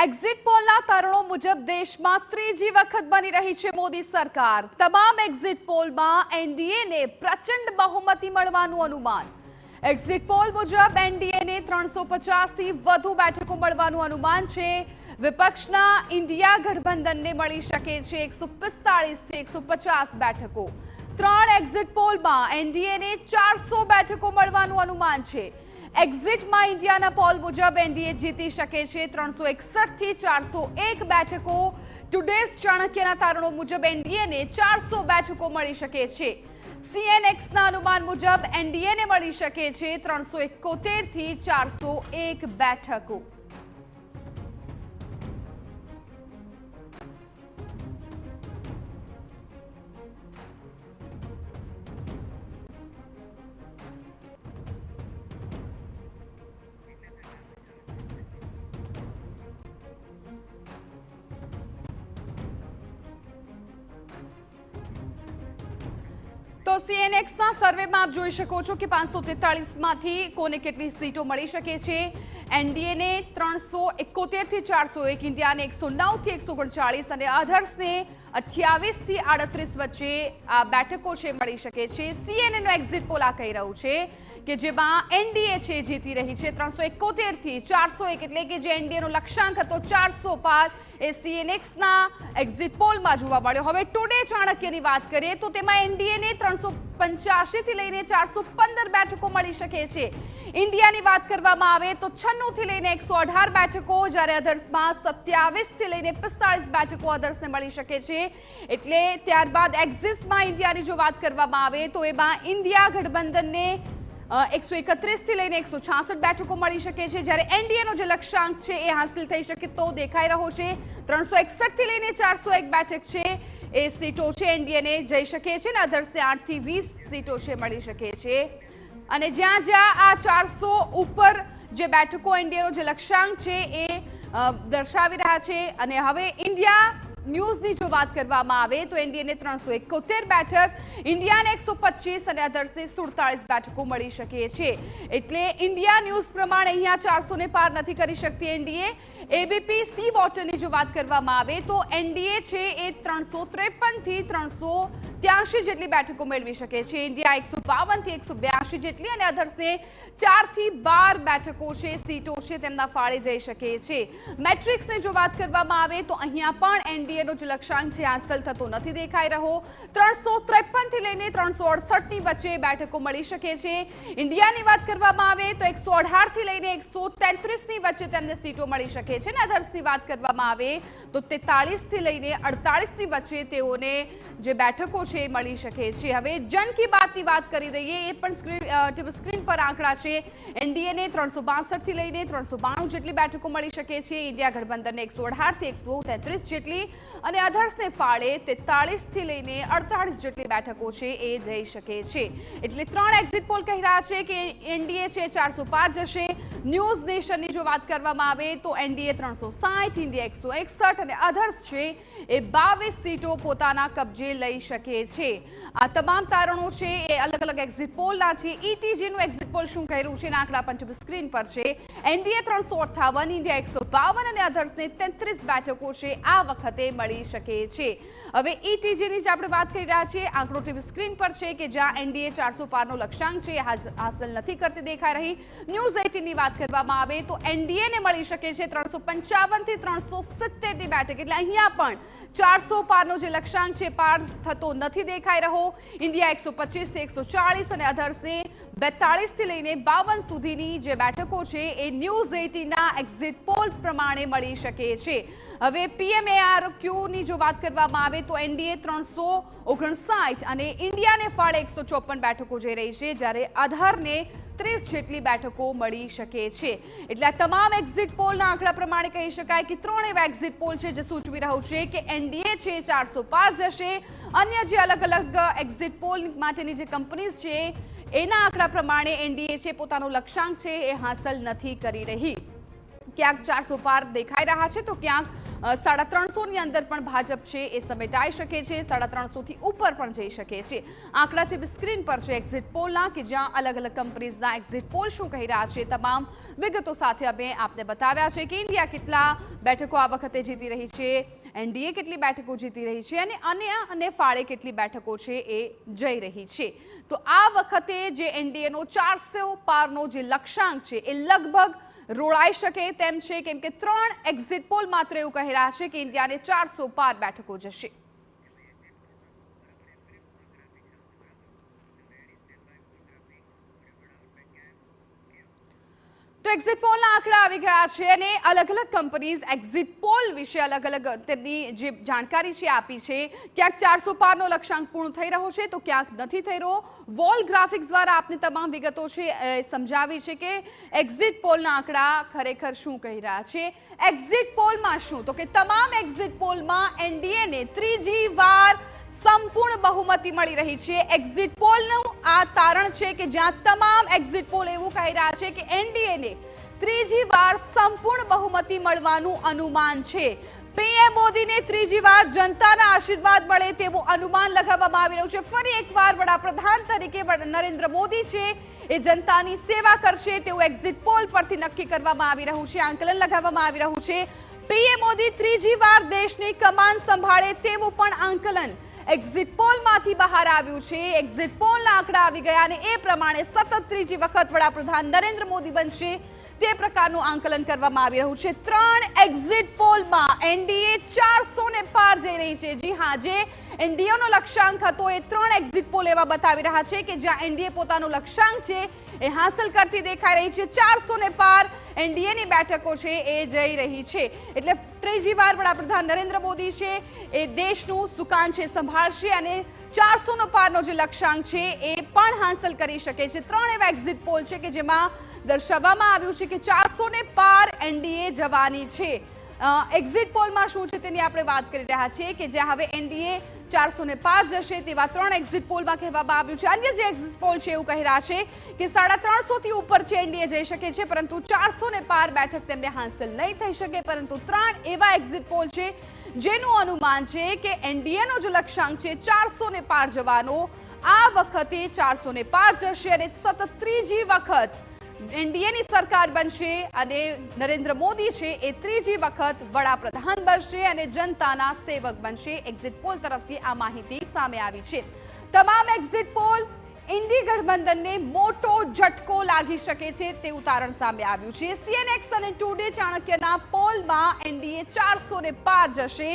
Exit પોલના તારણો મુજબ દેશમાં ત્રીજી વખત બની રહી છે મોદી સરકાર। તમામ એક્ઝિટ પોલમાં એનડીએને પ્રચંડ બહુમતી મળવાનું અનુમાન। એક્ઝિટ પોલ મુજબ એનડીએને 350 થી વધુ બેઠકો મળવાનું અનુમાન છે। વિપક્ષના ઇન્ડિયા ગઠબંધનને મળી શકે છે 145 થી 150 બેઠકો। ત્રણ એક્ઝિટ પોલમાં એનડીએને 400 બેઠકો મળવાનું અનુમાન છે। એક્ઝિટમાં ઇન્ડિયાના પોલ મુજબ એનડીએ જીતી શકે છે 361 થી 401 બેઠકો। ટુડેઝ ચાણક્યના તારણો મુજબ એનડીએને 400 બેઠકો મળી શકે છે। સીએનએક્સના અનુમાન મુજબ એનડીએને મળી શકે છે 371 થી 401 બેઠકો। તો સીએનએક્સના સર્વેમાં આપ જોઈ શકો છો કે 543 માંથી કોને કેટલી સીટો મળી શકે છે। એનડીએને 371 થી 401, ઇન્ડિયાને 109 થી 139 અને અધર્સને 28 થી 38 વચ્ચે આ બેઠકો છે મળી શકે છે। સીએનએનો એક્ઝિટ પોલ આ કહી રહ્યું છે કે જેમાં એનડીએ છે જીતી રહી છે 371 થી 401, એટલે કે જે એનડીએનો લક્ષ્યાંક હતો 400 પાર એ સીએનએક્સના એક્ઝિટ પોલમાં જોવા મળ્યો। હવે ટુડે ચાણક્યની વાત કરીએ તો તેમાં એનડીએને 385 થી લઈને 415 બેઠકો મળી શકે છે। ઇન્ડિયાની વાત કરવામાં આવે તો 96 થી લઈને 118 બેઠકો, જ્યારે અધર્સમાં 27 થી લઈને 45 બેઠકો અધર્સને મળી શકે છે। એટલે ત્યારબાદ એક્ઝિટમાં ઇન્ડિયાની જો વાત કરવામાં આવે તો એમાં ઇન્ડિયા ગઠબંધનને 131 થી લઈને 166 બેઠકો મળી શકે છે, જ્યારે એનડીએનો જે લક્ષ્યાંક છે એ હાંસલ થઈ શકે તો દેખાઈ રહ્યો છે 361 થી લઈને 401 બેઠક છે એ સીટો છે એનડીએને જઈ શકે છે અને અધર્સને 8 થી 20 સીટો છે મળી શકે છે। અને જ્યાં જ્યાં આ 400 ઉપર જે બેઠકો એનડીએનો જે લક્ષ્યાંક છે એ દર્શાવી રહ્યા છે। અને હવે ઇન્ડિયા ન્યૂઝની જો વાત કરવામાં આવે તો એનડીએને 371 બેઠક, ઇન્ડિયાને 125 અને અધર્સને 47 બેઠકો મળી શકે છે। એટલે ઇન્ડિયા ન્યૂઝ પ્રમાણે અહીંયા 400 ને પાર નથી કરી શકતી એનડીએ। એબીપી સી વોટરની જો વાત કરવામાં આવે તો એનડીએ છે એ 353 થી 383 જેટલી બેઠકો મેળવી શકે છે। ઇન્ડિયા 152 થી 182 જેટલી અને અધર્સને 4 થી 12 બેઠકો છે સીટો છે તેમના ફાળે જઈ શકે છે। મેટ્રિક્સની જો વાત કરવામાં આવે તો અહીંયા પણ એનડીએનો જે લક્ષ્યાંક છે હાંસલ થતો નથી દેખાઈ રહ્યો। 353 થી લઈને 368 ની વચ્ચે બેઠકો મળી શકે છે। ઇન્ડિયાની વાત કરવામાં આવે તો 118 થી લઈને 133 ની વચ્ચે તેમને સીટો મળી શકે છે અને અધર્સની વાત કરવામાં આવે તો 43 થી લઈને 48 ની વચ્ચે તેઓને જે બેઠકો છે મળી શકે છે। હવે જન કી બાતની વાત કરી દઈએ, એ પણ સ્ક્રીન પર આંકડા છે। એનડીએને 362 થી લઈને 392 જેટલી બેઠકો મળી શકે છે, ઇન્ડિયા ગઠબંધનને 118 થી 133 જેટલી અને અધર્સને ફાળે 43 થી લઈને 48 જેટલી બેઠકો છે એ જઈ શકે છે। એટલે ત્રણ એક્ઝિટ પોલ કહી રહ્યા છે કે એનડીએ છે 400 પાર જશે। ન્યૂઝ નેશનની જો વાત કરવામાં આવે તો એનડીએ 360, ઇન્ડિયા 161 અને અધર્સ છે એ 22 સીટો પોતાના કબજે લઈ શકે છે। આ તમામ તારણો છે એ અલગ અલગ એક્ઝિટ પોલના છે। ઈટીજીનું એક્ઝિટ પોલ શું કહી રહ્યું છે એના આંકડા પણ સ્ક્રીન પર છે। એનડીએ 358, ઇન્ડિયા 152 અને અધર્સને 33 બેઠકો છે આ વખતે મળી શકે છે। હવે ઈટીજીની જે આપણે વાત કરી રહ્યા છીએ, આંકડો ટીવી સ્ક્રીન પર છે કે જ્યાં એનડીએ 400 પારનો લક્ષ્યાંક છે હાંસલ નથી કરતી દેખાઈ રહી। ન્યૂઝ 18ની વાત કરવામાં આવે તો એનડીએને મળી શકે છે 355 થી 370 ની બેઠક, એટલે અહીંયા પણ 400 પારનો જે લક્ષ્યાંક છે પાર થતો નથી દેખાઈ રહ્યો। ઇન્ડિયા 125 થી 140 અને અધર્સને 42 થી લઈને 52 સુધીની જે બેઠકો છે એ ન્યૂઝ 18ના એક્ઝિટ પોલ પ્રમાણે મળી શકે છે। હવે પીએમએઆરક્યુની જો વાત કરવામાં આવે તો એનડીએ 359 અને ઇન્ડિયાને ફાળે 154 બેઠકો જઈ રહી છે, જ્યારે અધરને 30 જેટલી બેઠકો મળી શકે છે। એટલે આ તમામ એક્ઝિટ પોલના આંકડા પ્રમાણે કહી શકાય કે ત્રણ એવા એક્ઝિટ પોલ છે જે સૂચવી રહ્યું છે કે એનડીએ છે 400 પાર જશે। અન્ય જે અલગ અલગ એક્ઝિટ પોલ માટેની જે કંપનીઝ છે એના આંકડા પ્રમાણે એનડીએ છે પોતાનો લક્ષ્યાંક છે એ હાંસલ નથી કરી રહી। ક્યાંક 400 પાર દેખાઈ રહ્યા છે તો ક્યાંક 350 ની અંદર પણ ભાજપ છે એ સમેટાઈ શકે છે, 350 થી ઉપર પણ જઈ શકે છે। આંકડા જે સ્ક્રીન પર છે એક્ઝિટ પોલના, કે જ્યાં અલગ અલગ કંપનીઝના એક્ઝિટ પોલ શું કહી રહ્યા છે, તમામ વિગતો સાથે અમે આપને બતાવ્યા છે કે ઇન્ડિયા કેટલા બેઠકો આ વખતે જીતી રહી છે, એનડીએ કેટલી બેઠકો જીતી રહી છે અને અન્ય ફાળે કેટલી બેઠકો છે એ જઈ રહી છે। તો આ વખતે જે એનડીએનો 400 પારનો જે લક્ષ્યાંક છે એ લગભગ રોળાઈ શકે તેમ છે, કેમ કે 3 એક્ઝિટ પોલ માત્ર એવું કહી રહ્યા છે કે ઇન્ડિયાને 400 પાર બેઠકો જશે। તો એક્ઝિટ પોલના આંકડા આવી ગયા છે અને અલગ અલગ કંપનીઝ એક્ઝિટ પોલ વિશે અલગ અલગ તેમની જે જાણકારી છે આપી છે। ક્યાંક 400 પારનો લક્ષ્યાંક પૂર્ણ થઈ રહ્યો છે તો ક્યાંક નથી થઈ રહ્યો। વોલ ગ્રાફિક્સ દ્વારા આપને તમામ વિગતો છે સમજાવી છે કે એક્ઝિટ પોલના આંકડા ખરેખર શું કહી રહ્યા છે। એક્ઝિટ પોલમાં શું, તો કે તમામ એક્ઝિટ પોલમાં એનડીએને ત્રીજી વાર સંપૂર્ણ બહુમતી મળી રહી છે। એક્ઝિટ પોલનું આ તારણ છે કે જ્યાં તમામ એક્ઝિટ પોલ એવું કહી રહ્યા છે કે એનડીએને ત્રીજી વાર સંપૂર્ણ બહુમતી મળવાનું અનુમાન છે। પીએમ મોદીને ત્રીજી વાર જનતાના આશીર્વાદ મળે તેવું અનુમાન લગાવવામાં આવી રહ્યું છે। ફરી એકવાર વડાપ્રધાન તરીકે નરેન્દ્ર મોદી છે એ જનતાની સેવા કરશે તેવું એક્ઝિટ પોલ પરથી નક્કી કરવામાં આવી રહ્યું છે, આંકલન લગાવવામાં આવી રહ્યું છે। પીએમ મોદી ત્રીજી વાર દેશની કમાન સંભાળે તેવું પણ આંકલન એક્ઝિટ પોલમાંથી બહાર આવ્યું છે। એક્ઝિટ પોલના આંકડા આવી ગયા અને એ પ્રમાણે સતત ત્રીજી વખત વડાપ્રધાન નરેન્દ્ર મોદી બનશે તે પ્રકારનું આંકલન કરવામાં આવી રહ્યું છે। 3 એક્ઝિટ પોલમાં એનડીએ 400 ને પાર જઈ રહી છે। જી હા, જે એનડીએનો લક્ષ્યાંક હતો એ 3 એક્ઝિટ પોલ એવા બતાવી રહ્યા છે કે જ્યાં એનડીએ પોતાનો લક્ષ્યાંક છે એ હાંસલ કરતી દેખાઈ રહી છે। 400 ને પાર એનડીએની બેઠકો છે એ જઈ રહી છે, એટલે ત્રીજી વાર વડાપ્રધાન નરેન્દ્ર મોદી છે એ દેશનું સુકાન છે સંભાળશે અને 400 નો પારનો જે લક્ષ્યાંક છે એ પણ હાંસલ કરી શકે છે। 3 એવા એક્ઝિટ પોલ છે કે જેમાં દર્શાવવામાં આવ્યું છે કે 400 ને પાર એનડીએ જવાની છે। એક્ઝિટ પોલમાં શું છે તેની આપણે વાત કરી રહ્યા છીએ કે જ્યાં હવે એનડીએ 400 ને પાર જશે તેવા 3 એક્ઝિટ પોલમાં કહેવામાં આવ્યું છે। અન્ય જે એક્ઝિટ પોલ છે એવું કહી રહ્યા છે કે 350 થી ઉપર છે એનડીએ જઈ શકે છે, પરંતુ 400 ને પાર બેઠક તેમને હાંસલ નહીં થઈ શકે। પરંતુ 3 એવા એક્ઝિટ પોલ છે જેનું અનુમાન છે કે એનડીએનો જે લક્ષ્યાંક છે 400 ને પાર જવાનો, આ વખતે 400 ને પાર જશે અને સતત ત્રીજી વખત એનડીએની સરકાર બનશે અને નરેન્દ્ર મોદી છે એ ત્રીજી વખત વડાપ્રધાન બનશે અને જનતાના સેવક બનશે। એક્ઝિટ પોલ તરફથી આ માહિતી સામે આવી છે। તમામ એક્ઝિટ પોલ ઇન્ડી ગઠબંધનને મોટો ઝટકો લાગી શકે છે તેવું તારણ સામે આવ્યું છે। સીએનએક્સ અને ટુડે ચાણક્યના પોલમાં એનડીએ 400 ને પાર જશે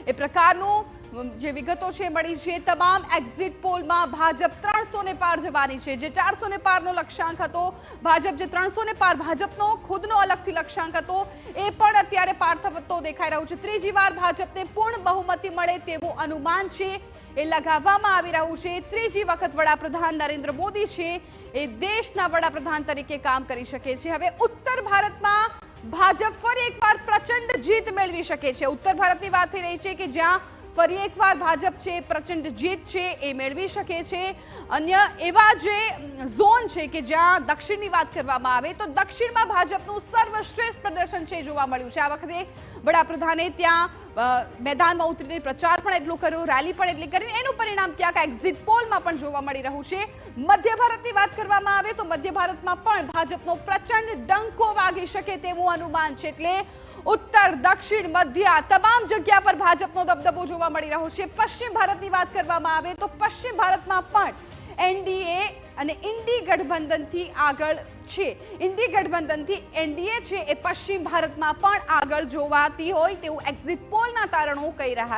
એ પ્રકારનું જે વિગતો છે મળી છે। તમામ એક્ઝિટ પોલમાં ભાજપ 300 ને પાર જવાની છે। જે 400 ને પારનો લક્ષ્યાંક હતો, ભાજપ જે 300 ને પાર ભાજપનો ખુદનો અલગથી લક્ષ્યાંક હતો એ પણ અત્યારે પાર થતો દેખાઈ રહ્યું છે। ત્રીજી વાર ભાજપને પૂર્ણ બહુમતી મળે તેવું અનુમાન છે એ લગાવવામાં આવી રહ્યું છે। ત્રીજી વખત વડાપ્રધાન નરેન્દ્ર મોદી છે એ દેશના વડાપ્રધાન તરીકે કામ કરી શકે છે। હવે ઉત્તર ભારતમાં ભાજપ ફરી એકવાર પ્રચંડ જીત મેળવી શકે છે। ઉત્તર ભારતની વાત થઈ રહી છે કે જ્યાં ફરી એકવાર ભાજપ છે પ્રચંડ જીત છે એ મેળવી શકે છે। અન્ય એવા જે ઝોન છે કે જ્યાં દક્ષિણની વાત કરવામાં આવે તો દક્ષિણમાં ભાજપનું સર્વશ્રેષ્ઠ પ્રદર્શન છે જોવા મળ્યું છે। આ વખતે વડાપ્રધાને ત્યાં મેદાનમાં ઉતરીને પ્રચાર પણ એટલો કર્યો, રેલી પણ એટલી કરીને એનું પરિણામ ક્યાંક એક્ઝિટ પોલમાં પણ જોવા મળી રહ્યું છે। મધ્ય ભારતની વાત કરવામાં આવે તો મધ્ય ભારતમાં પણ ભાજપનો પ્રચંડ ડંકો વાગી શકે તેવું અનુમાન છે। એટલે ઉત્તર, દક્ષિણ, મધ્ય તમામ જગ્યા પર ભાજપનો દબદબો જોવા મળી રહ્યો છે। પશ્ચિમ ભારતની વાત કરવામાં આવે તો પશ્ચિમ ભારતમાં પણ એનડીએ અને ઇન્ડી ગઠબંધનથી આગળ છે। ઇન્ડી ગઠબંધનથી એનડીએ છે એ પશ્ચિમ ભારતમાં પણ આગળ જોવાતી હોય તેવું એક્ઝિટ પોલના તારણો કહી રહ્યા છે।